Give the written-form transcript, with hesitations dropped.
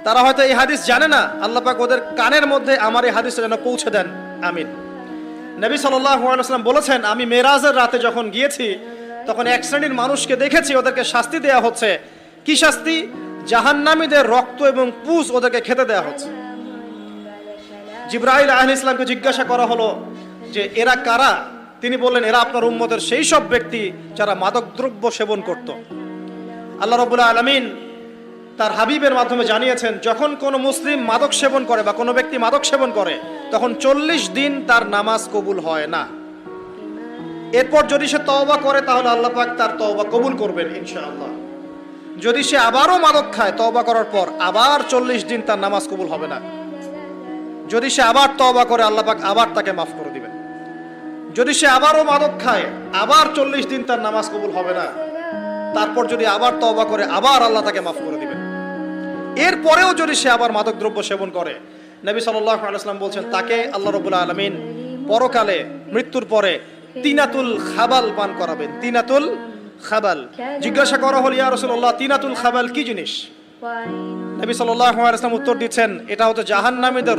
তারা হয়তো এই হাদিস জানে না, আল্লাহ পাক ওদের কানের মধ্যে আমার এই হাদিসটা যেন পৌঁছে দেন, আমিন। নবী সাল্লাল্লাহু আলাইহি ওয়াসাল্লাম বলেছেন, আমি মেরাজের রাতে যখন গিয়েছি তখন এক শ্রেণীর মানুষকে দেখেছি, ওদেরকে শাস্তি দেয়া হচ্ছে। কি শাস্তি? জাহান্নামীদের রক্ত এবং পুঁজ ওদেরকে খেতে দেয়া হচ্ছে। জিবরাইল আলাইহিস সালামকে জিজ্ঞাসা করা হলো যে এরা কারা? তিনি বললেন, এরা আপনার উম্মতের সেই সব ব্যক্তি যারা মাদকদ্রব্য সেবন করত। আল্লাহ রাব্বুল আলামিন তার হাবিবের মাধ্যমে জানিয়েছেন, যখন কোনো মুসলিম মাদক সেবন করে বা কোনো ব্যক্তি মাদক সেবন করে তখন 40 দিন তার নামাজ কবুল হয় না। এরপর যদি সে তওবা করে তাহলে আল্লাহ পাক তার তওবা কবুল করবেন ইনশাআল্লাহ। যদি সে আবারও মাদক খায় তওবা করার পর, আবার 40 দিন তার নামাজ কবুল হবে না। যদি সে আবার তওবা করে আল্লাহ পাক আবার তাকে মাফ করে দিবেন। যদি সে আবারও মাদক খায় আবার 40 দিন তার নামাজ কবুল হবে না। তারপর যদি আবার তওবা করে আবার আল্লাহ তাকে মাফ করে দিবেন। এরপরেও যদি সে আবার মাদকদ্রব্য সেবন করে, নবী সাল্লাল্লাহু আলাইহি ওয়াসাল্লাম বলছেন তাকে আল্লাহ রাব্বুল আলামিন পরকালে মৃত্যুর পরে তিনাতুল খাবাল পান করাবেন। তিনাতুল খাবাল। জিজ্ঞাসা করা হলো, ইয়া রাসূলুল্লাহ, তিনাতুল খাবাল কি জিনিস? নবী সাল্লাল্লাহু আলাইহি ওয়াসাল্লাম উত্তর দিচ্ছেন, এটা হচ্ছে জাহান্নামীদের